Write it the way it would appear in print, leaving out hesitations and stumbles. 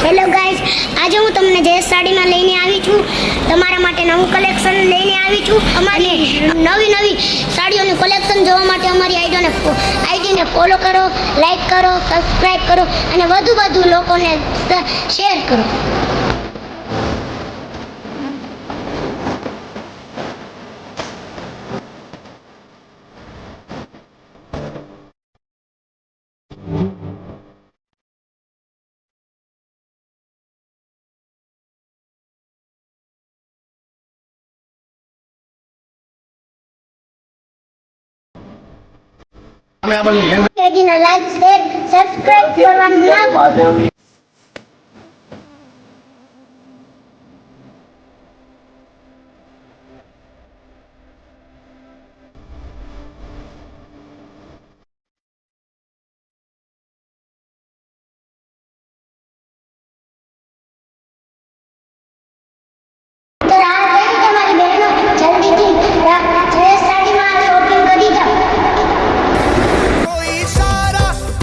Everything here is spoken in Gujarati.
હેલો ગાઈઝ, આજે હું તમને જે સાડીમાં લઈને આવી છું તમારા માટે નવું કલેક્શન લઈને આવી છું. અમારી નવી સાડીઓનું કલેક્શન જોવા માટે અમારી આઈડીને ફોલો કરો, લાઈક કરો, સબસ્ક્રાઈબ કરો અને વધુ લોકોને શેર કરો. લાઈક, શેર, સબસ્ક્રાઇબ કરવાનું ના ભૂલતા.